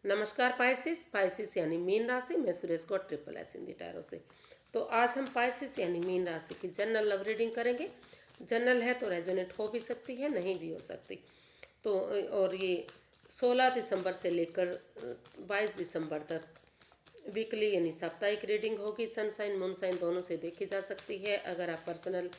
नमस्कार Pisces. Pisces यानी मीन राशि। मैं Suresh Gaur triple S Hindi tarot से। तो आज हम पाइसिस यानी मीन राशि की जनरल लव रीडिंग करेंगे। जनरल है तो रेजोनेट हो भी सकती है, नहीं भी हो सकती। तो और ये 16 दिसंबर से लेकर 22 दिसंबर तक वीकली यानी साप्ताहिक रीडिंग होगी। सनसाइन मूनसाइन दोनों से देखी जा सकती है। अगर आप पर्सनल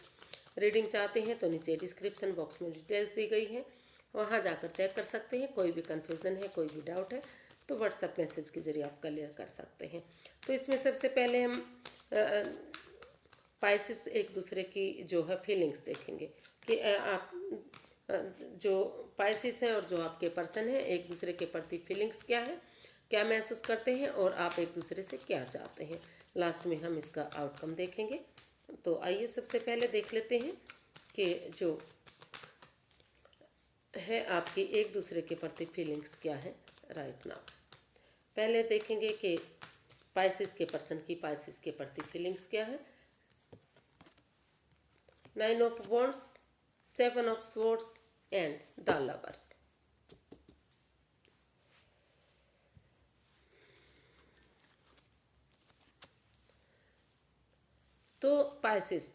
रीडिंग चाहते हैं तो नीचे डिस्क्रिप्शन बॉक्स में डिटेल्स दी गई हैं, वहाँ जाकर चेक कर सकते हैं। कोई भी कन्फ्यूज़न है, कोई भी डाउट है तो व्हाट्सएप मैसेज के जरिए आप क्लियर कर सकते हैं। तो इसमें सबसे पहले हम पाइसिस एक दूसरे की जो है फीलिंग्स देखेंगे कि आप जो पाइसिस हैं और जो आपके पर्सन हैं एक दूसरे के प्रति फीलिंग्स क्या है, क्या महसूस करते हैं और आप एक दूसरे से क्या चाहते हैं। लास्ट में हम इसका आउटकम देखेंगे। तो आइए सबसे पहले देख लेते हैं कि जो है आपकी एक दूसरे के प्रति फीलिंग्स क्या है राइट नाउ। पहले देखेंगे कि पाइसिस के पर्सन की पाइसिस के प्रति फीलिंग्स क्या है। 9 of wands, 7 of swords and the lovers. तो पाइसिस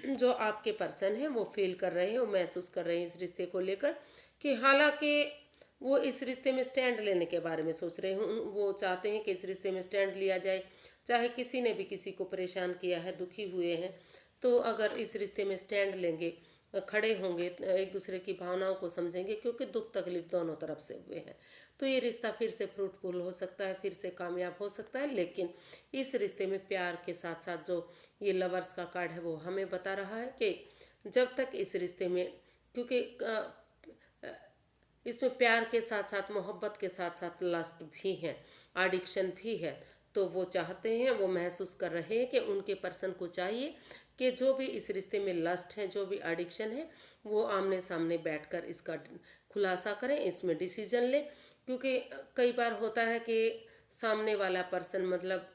जो आपके पर्सन हैं वो फील कर रहे हैं, वो महसूस कर रहे हैं इस रिश्ते को लेकर कि हालांकि वो इस रिश्ते में स्टैंड लेने के बारे में सोच रहे हैं। वो चाहते हैं कि इस रिश्ते में स्टैंड लिया जाए, चाहे किसी ने भी किसी को परेशान किया है, दुखी हुए हैं, तो अगर इस रिश्ते में स्टैंड लेंगे, खड़े होंगे, एक दूसरे की भावनाओं को समझेंगे, क्योंकि दुख तकलीफ दोनों तरफ से हुए हैं, तो ये रिश्ता फिर से फ्रूटफुल हो सकता है, फिर से कामयाब हो सकता है। लेकिन इस रिश्ते में प्यार के साथ साथ जो ये लवर्स का कार्ड है वो हमें बता रहा है कि जब तक इस रिश्ते में, क्योंकि इसमें प्यार के साथ साथ मोहब्बत के साथ साथ लस्ट भी है, एडिक्शन भी है। तो वो चाहते हैं, वो महसूस कर रहे हैं कि उनके पर्सन को चाहिए कि जो भी इस रिश्ते में लस्ट है, जो भी एडिक्शन है, वो आमने सामने बैठकर इसका खुलासा करें, इसमें डिसीजन लें। क्योंकि कई बार होता है कि सामने वाला पर्सन मतलब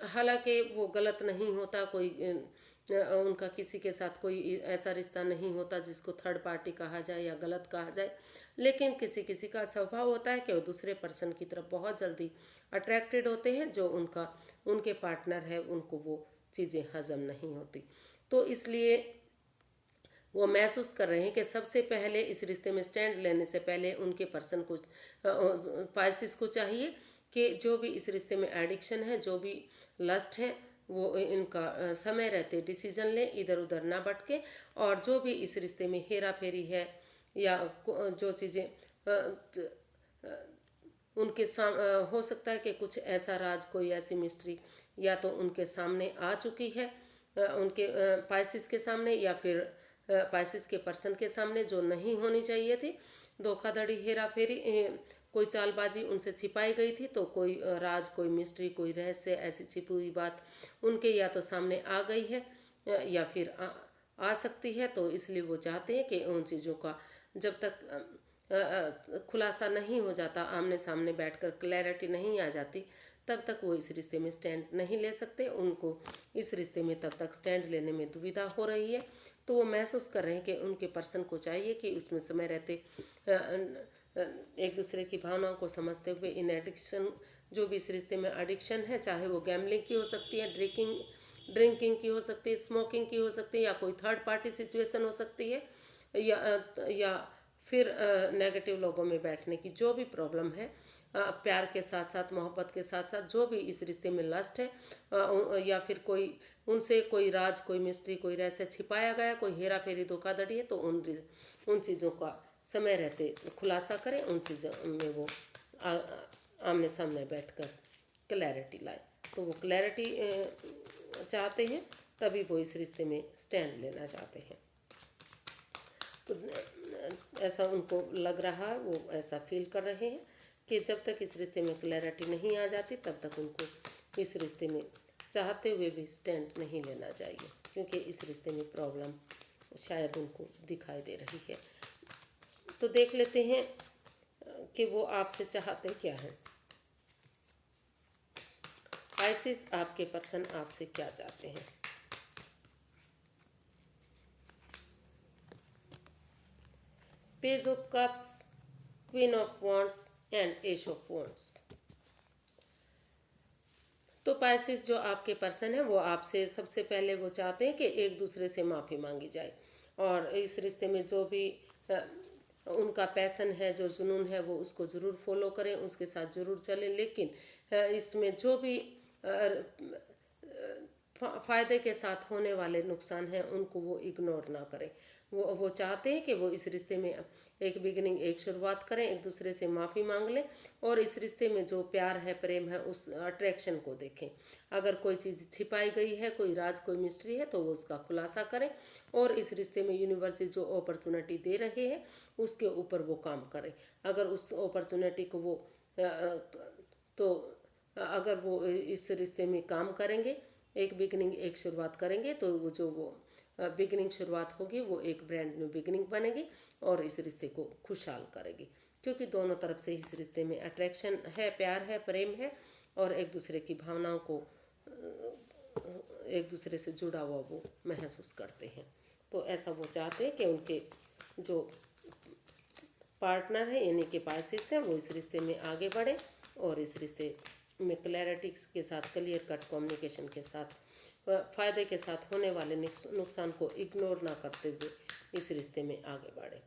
हालांकि वो गलत नहीं होता, कोई उनका किसी के साथ कोई ऐसा रिश्ता नहीं होता जिसको थर्ड पार्टी कहा जाए या गलत कहा जाए, लेकिन किसी किसी का स्वभाव होता है कि वो दूसरे पर्सन की तरफ बहुत जल्दी अट्रैक्टेड होते हैं। जो उनके पार्टनर है उनको वो चीज़ें हजम नहीं होती। तो इसलिए वो महसूस कर रहे हैं कि सबसे पहले इस रिश्ते में स्टैंड लेने से पहले उनके पर्सन को, पाइसिस को चाहिए कि जो भी इस रिश्ते में एडिक्शन है, जो भी लस्ट है, वो इनका समय रहते डिसीजन लें, इधर उधर ना भटके। और जो भी इस रिश्ते में हेरा फेरी है या जो चीज़ें उनके हो सकता है कि कुछ ऐसा राज, कोई ऐसी मिस्ट्री या तो उनके सामने आ चुकी है, उनके पाइसिस के सामने, या फिर पाइसिस के पर्सन के सामने, जो नहीं होनी चाहिए थी। धोखाधड़ी, हेरा फेरी, कोई चालबाजी उनसे छिपाई गई थी। तो कोई राज, कोई मिस्ट्री, कोई रहस्य, ऐसी छिपी हुई बात उनके या तो सामने आ गई है या फिर आ सकती है। तो इसलिए वो चाहते हैं कि उन चीज़ों का जब तक खुलासा नहीं हो जाता, आमने सामने बैठकर क्लैरिटी नहीं आ जाती, तब तक वो इस रिश्ते में स्टैंड नहीं ले सकते। उनको इस रिश्ते में तब तक स्टैंड लेने में दुविधा हो रही है। तो वो महसूस कर रहे हैं कि उनके पर्सन को चाहिए कि उसमें समय रहते एक दूसरे की भावनाओं को समझते हुए इन एडिक्शन, जो भी इस रिश्ते में एडिक्शन है, चाहे वो गैम्बलिंग की हो सकती है, ड्रिंकिंग की हो सकती है, स्मोकिंग की हो सकती है, या कोई थर्ड पार्टी सिचुएशन हो सकती है, या फिर नेगेटिव लोगों में बैठने की जो भी प्रॉब्लम है, प्यार के साथ साथ मोहब्बत के साथ साथ जो भी इस रिश्ते में लस्ट है, या फिर कोई उनसे कोई राज, कोई मिस्ट्री, कोई रहस्य छिपाया गया, कोई हेरा फेरी, धोखाधड़ी है, तो उन चीज़ों का समय रहते खुलासा करें। उन चीज़ों में वो आमने सामने बैठकर क्लैरिटी लाए। तो वो क्लैरिटी चाहते हैं, तभी वो इस रिश्ते में स्टैंड लेना चाहते हैं। तो ऐसा उनको लग रहा है, वो ऐसा फील कर रहे हैं कि जब तक इस रिश्ते में क्लैरिटी नहीं आ जाती तब तक उनको इस रिश्ते में चाहते हुए भी स्टैंड नहीं लेना चाहिए, क्योंकि इस रिश्ते में प्रॉब्लम शायद उनको दिखाई दे रही है। तो देख लेते हैं कि वो आपसे चाहते क्या हैं। पाइसिस, आपके पर्सन आपसे क्या चाहते हैं। Page of cups, queen of wands and ace of wands. तो पाइसेस जो आपके पर्सन है वो आपसे सबसे पहले वो चाहते हैं कि एक दूसरे से माफ़ी मांगी जाए, और इस रिश्ते में जो भी अ, उनका पैसन है, जो जुनून है, वो उसको ज़रूर फॉलो करें, उसके साथ ज़रूर चलें, लेकिन इसमें जो भी फ़ायदे के साथ होने वाले नुकसान हैं उनको वो इग्नोर ना करें। वो चाहते हैं कि वो इस रिश्ते में एक बिगिनिंग, एक शुरुआत करें, एक दूसरे से माफ़ी मांग लें, और इस रिश्ते में जो प्यार है, प्रेम है, उस अट्रैक्शन को देखें। अगर कोई चीज़ छिपाई गई है, कोई राज, कोई मिस्ट्री है, तो वो उसका खुलासा करें, और इस रिश्ते में यूनिवर्स जो अपॉर्चुनिटी दे रहे हैं उसके ऊपर वो काम करें। अगर उस अपॉर्चुनिटी को वो तो अगर वो इस रिश्ते में काम करेंगे, एक बिगनिंग, एक शुरुआत करेंगे, तो वो जो वो बिगनिंग शुरुआत होगी वो एक ब्रांड न्यू बिगनिंग बनेगी और इस रिश्ते को खुशहाल करेगी, क्योंकि दोनों तरफ से इस रिश्ते में अट्रैक्शन है, प्यार है, प्रेम है, और एक दूसरे की भावनाओं को एक दूसरे से जुड़ा हुआ वो महसूस करते हैं। तो ऐसा वो चाहते हैं कि उनके जो पार्टनर है, यानी कि पाइसेस हैं, वो इस रिश्ते में आगे बढ़े, और इस रिश्ते में क्लैरिटी के साथ, क्लियर कट कम्युनिकेशन के साथ, फ़ायदे के साथ होने वाले नुकसान को इग्नोर ना करते हुए इस रिश्ते में आगे बढ़े।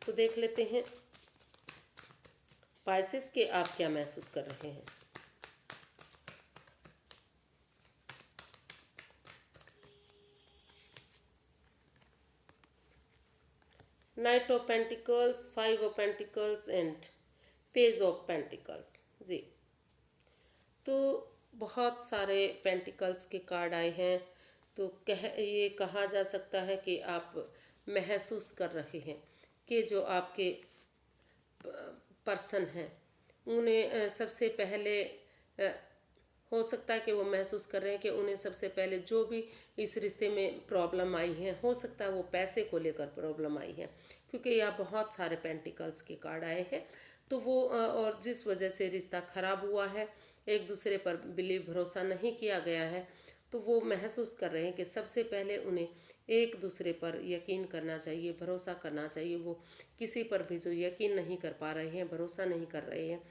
तो देख लेते हैं पाइसेस के आप क्या महसूस कर रहे हैं। Knight of pentacles, 5 of pentacles and page of pentacles. जी, तो बहुत सारे पेंटिकल्स के कार्ड आए हैं। तो ये कहा जा सकता है कि आप महसूस कर रहे हैं कि जो आपके पर्सन हैं उन्हें सबसे पहले हो सकता है कि वो महसूस कर रहे हैं कि उन्हें सबसे पहले जो भी इस रिश्ते में प्रॉब्लम आई है, हो सकता है वो पैसे को लेकर प्रॉब्लम आई है, क्योंकि यहाँ बहुत सारे पेंटिकल्स के कार्ड आए हैं। तो वो और जिस वजह से रिश्ता खराब हुआ है, एक दूसरे पर बिलीव, भरोसा नहीं किया गया है, तो वो महसूस कर रहे हैं कि सबसे पहले उन्हें एक दूसरे पर यकीन करना चाहिए, भरोसा करना चाहिए। वो किसी पर भी जो यकीन नहीं कर पा रहे हैं, भरोसा नहीं कर रहे हैं,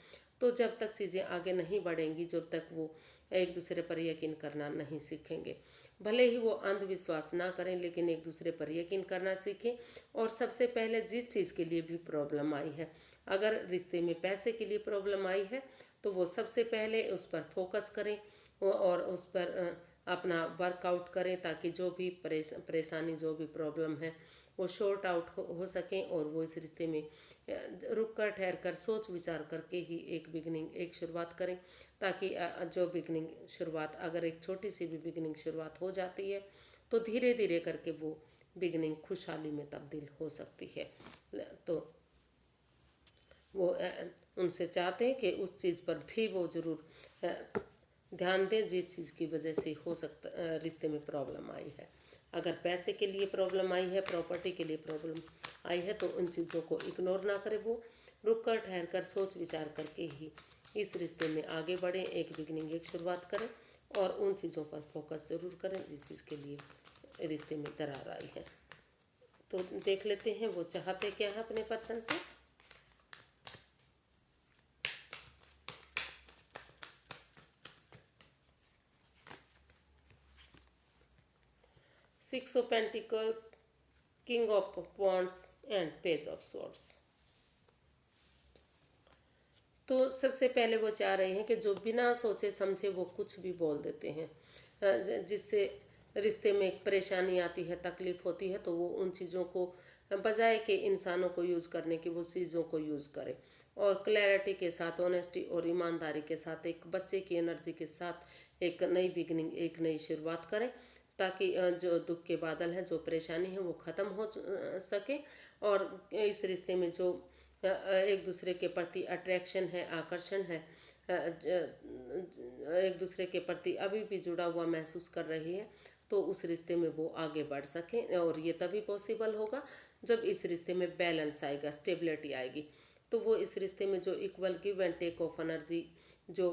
तो जब तक चीज़ें आगे नहीं बढ़ेंगी, जब तक वो एक दूसरे पर यकीन करना नहीं सीखेंगे। भले ही वो अंधविश्वास ना करें, लेकिन एक दूसरे पर यकीन करना सीखें। और सबसे पहले जिस चीज़ के लिए भी प्रॉब्लम आई है, अगर रिश्ते में पैसे के लिए प्रॉब्लम आई है, तो वो सबसे पहले उस पर फोकस करें और उस पर अपना वर्कआउट करें, ताकि जो भी परेशानी, जो भी प्रॉब्लम है, वो शॉर्ट आउट हो सकें, और वो इस रिश्ते में रुक कर, ठहर कर, सोच विचार करके ही एक बिगनिंग, एक शुरुआत करें, ताकि जो बिगनिंग शुरुआत, अगर एक छोटी सी भी बिगनिंग शुरुआत हो जाती है, तो धीरे धीरे करके वो बिगनिंग खुशहाली में तब्दील हो सकती है। तो वो उनसे चाहते हैं कि उस चीज़ पर भी वो ज़रूर ध्यान दें जिस चीज़ की वजह से हो सकता रिश्ते में प्रॉब्लम आई है। अगर पैसे के लिए प्रॉब्लम आई है, प्रॉपर्टी के लिए प्रॉब्लम आई है, तो उन चीज़ों को इग्नोर ना करें। वो रुक कर, ठहर कर, सोच विचार करके ही इस रिश्ते में आगे बढ़ें, एक बिगनिंग, एक शुरुआत करें, और उन चीज़ों पर फोकस ज़रूर करें जिस चीज़ के लिए रिश्ते में दरार आई है। तो देख लेते हैं वो चाहते क्या है अपने पर्सन से। Six of pentacles, king of wands and page of swords. तो सबसे पहले वो चाह रहे हैं कि जो बिना सोचे समझे वो कुछ भी बोल देते हैं, जिससे रिश्ते में एक परेशानी आती है, तकलीफ होती है, तो वो उन चीज़ों को बजाय कि इंसानों को यूज़ करने की, वो चीज़ों को यूज़ करें, और क्लैरिटी के साथ, ऑनेस्टी और ईमानदारी के साथ, एक बच्चे की एनर्जी के साथ एक नई बिगनिंग, एक नई शुरुआत करें, ताकि जो दुख के बादल हैं, जो परेशानी है, वो ख़त्म हो सके, और इस रिश्ते में जो एक दूसरे के प्रति अट्रैक्शन है, आकर्षण है, एक दूसरे के प्रति अभी भी जुड़ा हुआ महसूस कर रही है, तो उस रिश्ते में वो आगे बढ़ सकें। और ये तभी पॉसिबल होगा जब इस रिश्ते में बैलेंस आएगा, स्टेबिलिटी आएगी। तो वो इस रिश्ते में जो equal give and take of energy जो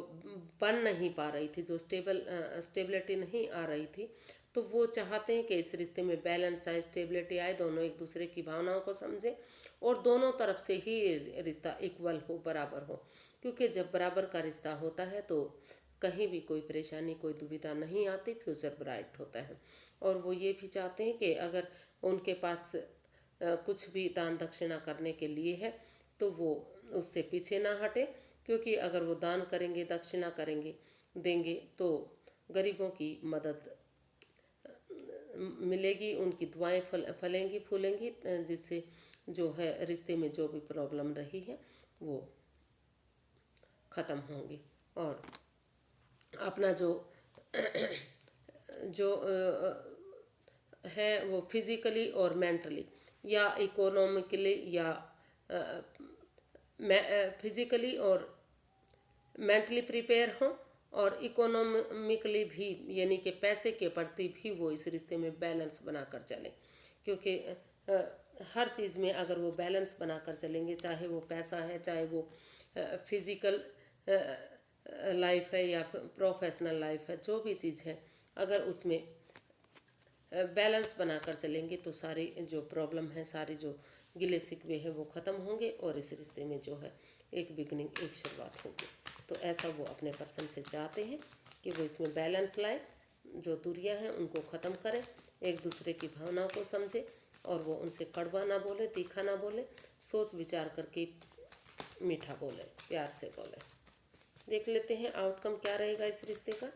बन नहीं पा रही थी, जो स्टेबिलिटी नहीं आ रही थी, तो वो चाहते हैं कि इस रिश्ते में बैलेंस आए, स्टेबिलिटी आए, दोनों एक दूसरे की भावनाओं को समझें, और दोनों तरफ से ही रिश्ता इक्वल हो, बराबर हो, क्योंकि जब बराबर का रिश्ता होता है तो कहीं भी कोई परेशानी कोई दुविधा नहीं आती, फ्यूचर ब्राइट होता है। और वो ये भी चाहते हैं कि अगर उनके पास कुछ भी दान दक्षिणा करने के लिए है तो वो उससे पीछे ना हटे, क्योंकि अगर वो दान करेंगे दक्षिणा करेंगे देंगे तो गरीबों की मदद मिलेगी, उनकी दुआएं फलेंगी फूलेंगी, जिससे जो है रिश्ते में जो भी प्रॉब्लम रही है वो ख़त्म होंगी। और अपना जो जो है वो फिज़िकली और मेंटली या इकोनॉमिकली या फिज़िकली और मेंटली प्रिपेयर हों, और इकोनॉमिकली भी यानी कि पैसे के प्रति भी वो इस रिश्ते में बैलेंस बनाकर चलें, क्योंकि हर चीज़ में अगर वो बैलेंस बनाकर चलेंगे, चाहे वो पैसा है, चाहे वो फिज़िकल लाइफ है या प्रोफेशनल लाइफ है, जो भी चीज़ है अगर उसमें बैलेंस बनाकर चलेंगे तो सारी जो प्रॉब्लम है, सारी जो गिले शिकवे है वो ख़त्म होंगे और इस रिश्ते में जो है एक बिगनिंग, एक शुरुआत होगी। तो ऐसा वो अपने पर्सन से चाहते हैं कि वो इसमें बैलेंस लाए, जो दूरियां हैं उनको ख़त्म करें, एक दूसरे की भावनाओं को समझे और वो उनसे कड़वा ना बोले, तीखा ना बोले, सोच विचार करके मीठा बोले, प्यार से बोले। देख लेते हैं आउटकम क्या रहेगा इस रिश्ते का।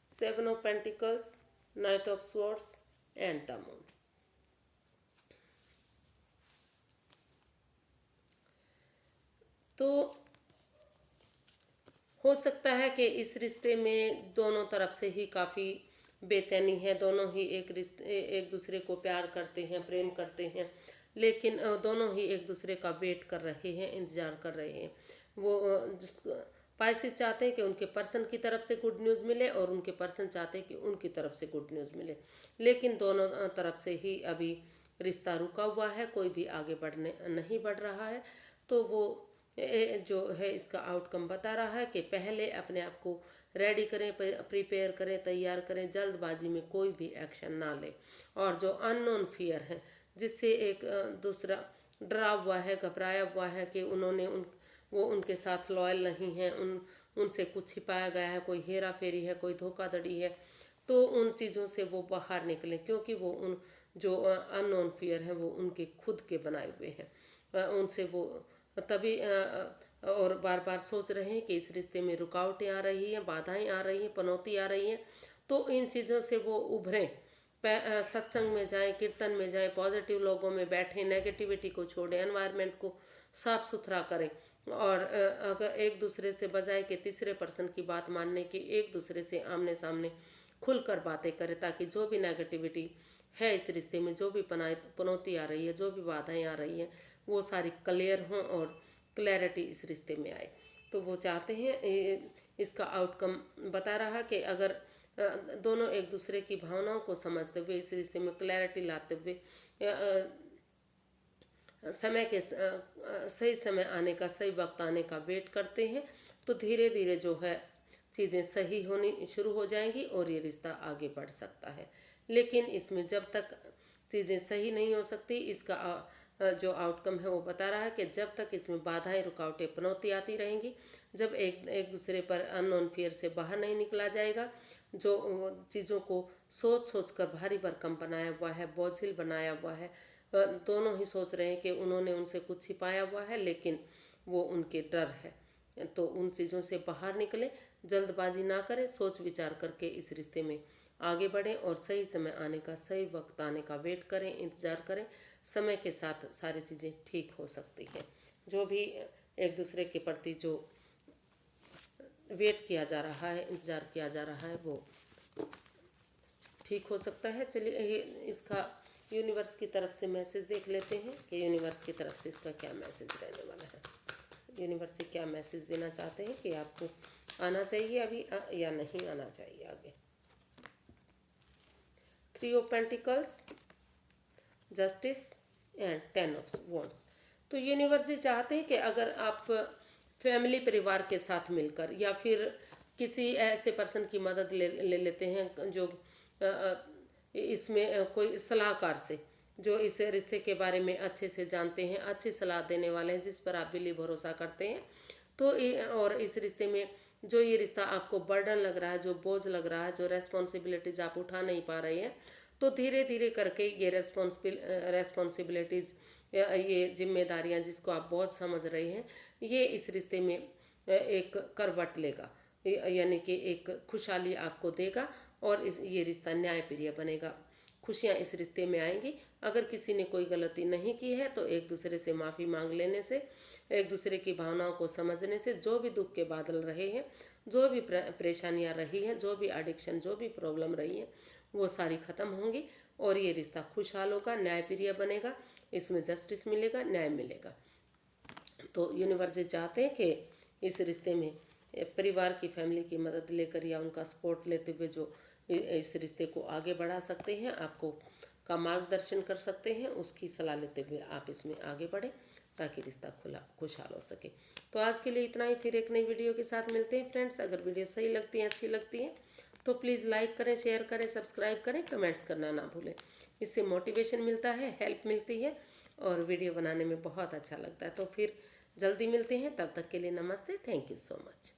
Seven of pentacles, night of swords and the moon. तो हो सकता है कि इस रिश्ते में दोनों तरफ से ही काफ़ी बेचैनी है, दोनों ही एक दूसरे को प्यार करते हैं, प्रेम करते हैं, लेकिन दोनों ही एक दूसरे का वेट कर रहे हैं, इंतज़ार कर रहे हैं। वो पाइसेस चाहते हैं कि उनके पर्सन की तरफ से गुड न्यूज़ मिले और उनके पर्सन चाहते हैं कि उनकी तरफ से गुड न्यूज़ मिले, लेकिन दोनों तरफ से ही अभी रिश्ता रुका हुआ है, कोई भी आगे नहीं बढ़ रहा है। तो वो जो है इसका आउटकम बता रहा है कि पहले अपने आप को रेडी करें, प्रिपेयर करें, तैयार करें, जल्दबाजी में कोई भी एक्शन ना लें। और जो अननोन फियर है, जिससे एक दूसरा डरा हुआ है, घबराया हुआ है कि वो उनके साथ लॉयल नहीं है, उनसे कुछ छिपाया गया है, कोई हेरा फेरी है, कोई धोखाधड़ी है, तो उन चीज़ों से वो बाहर निकलें, क्योंकि वो उन जो अननोन फियर है वो उनके खुद के बनाए हुए हैं। उनसे वो तभी और बार बार सोच रहे हैं कि इस रिश्ते में रुकावटें आ रही हैं, बाधाएं आ रही हैं, पनौती आ रही हैं, तो इन चीज़ों से वो उभरें, सत्संग में जाएं, कीर्तन में जाएं, पॉजिटिव लोगों में बैठें, नेगेटिविटी को छोड़ें, एनवायरनमेंट को साफ सुथरा करें। और अगर एक दूसरे से बजाय कि तीसरे पर्सन की बात मानने की, एक दूसरे से आमने सामने खुलकर बातें करें, ताकि जो भी नेगेटिविटी है इस रिश्ते में, जो भी पनौती आ रही है, जो भी बाधाएं आ रही हैं, वो सारी क्लियर हों और क्लैरिटी इस रिश्ते में आए। तो वो चाहते हैं, इसका आउटकम बता रहा कि अगर दोनों एक दूसरे की भावनाओं को समझते हुए इस रिश्ते में क्लैरिटी लाते हुए समय के सही समय आने का, सही वक्त आने का वेट करते हैं, तो धीरे धीरे जो है चीज़ें सही होनी शुरू हो जाएंगी और ये रिश्ता आगे बढ़ सकता है। लेकिन इसमें जब तक चीज़ें सही नहीं हो सकती, इसका जो आउटकम है वो बता रहा है कि जब तक इसमें बाधाएं, रुकावटें, पनौती आती रहेंगी, जब एक दूसरे पर अननोन फियर से बाहर नहीं निकला जाएगा, जो चीज़ों को सोच सोच कर भारी भरकम बनाया हुआ है, बोझिल बनाया हुआ है, दोनों ही सोच रहे हैं कि उन्होंने उनसे कुछ छिपाया हुआ है, लेकिन वो उनके डर है, तो उन चीज़ों से बाहर निकलें, जल्दबाजी ना करें, सोच विचार करके इस रिश्ते में आगे बढ़ें और सही समय आने का, सही वक्त आने का वेट करें, इंतज़ार करें। समय के साथ सारी चीज़ें ठीक हो सकती हैं। जो भी एक दूसरे के प्रति जो वेट किया जा रहा है, इंतज़ार किया जा रहा है, वो ठीक हो सकता है। चलिए इसका यूनिवर्स की तरफ से मैसेज देख लेते हैं कि यूनिवर्स की तरफ से इसका क्या मैसेज रहने वाला है। यूनिवर्स से क्या मैसेज देना चाहते हैं कि आपको आना चाहिए अभी या नहीं आना चाहिए आगे। 3 of pentacles, justice and 10 of wands. तो यूनिवर्स ये चाहते हैं कि अगर आप फैमिली, परिवार के साथ मिलकर या फिर किसी ऐसे पर्सन की मदद ले लेते हैं जो इसमें कोई सलाहकार से जो इस रिश्ते के बारे में अच्छे से जानते हैं, अच्छी सलाह देने वाले हैं, जिस पर आप बिल्ली भरोसा करते हैं। तो और इस रिश्ते में जो ये रिश्ता आपको बर्डन लग रहा है, जो बोझ लग रहा है, जो रेस्पॉन्सिबिलिटीज़ आप उठा नहीं पा रहे हैं, तो धीरे धीरे करके ये रेस्पॉन्सिबिलिटीज़, ये जिम्मेदारियां जिसको आप बोझ समझ रहे हैं, ये इस रिश्ते में एक करवट लेगा, यानी कि एक खुशहाली आपको देगा और इस ये रिश्ता न्यायप्रिय बनेगा। खुशियाँ इस रिश्ते में आएंगी। अगर किसी ने कोई गलती नहीं की है तो एक दूसरे से माफ़ी मांग लेने से, एक दूसरे की भावनाओं को समझने से, जो भी दुख के बादल रहे हैं, जो भी परेशानियां रही हैं, जो भी एडिक्शन, जो भी प्रॉब्लम रही है, वो सारी ख़त्म होंगी और ये रिश्ता खुशहाल होगा, न्यायप्रिय बनेगा, इसमें जस्टिस मिलेगा, न्याय मिलेगा। तो यूनिवर्स ये चाहते हैं कि इस रिश्ते में परिवार की, फैमिली की मदद लेकर या उनका सपोर्ट लेते हुए जो इस रिश्ते को आगे बढ़ा सकते हैं, आपको का मार्गदर्शन कर सकते हैं, उसकी सलाह लेते हुए आप इसमें आगे बढ़ें ताकि रिश्ता खुशहाल हो सके। तो आज के लिए इतना ही, फिर एक नई वीडियो के साथ मिलते हैं फ्रेंड्स। अगर वीडियो सही लगती है, अच्छी लगती है, तो प्लीज़ लाइक करें, शेयर करें, सब्सक्राइब करें, कमेंट्स करना ना भूलें। इससे मोटिवेशन मिलता है, हेल्प मिलती है और वीडियो बनाने में बहुत अच्छा लगता है। तो फिर जल्दी मिलते हैं, तब तक के लिए नमस्ते, थैंक यू सो मच।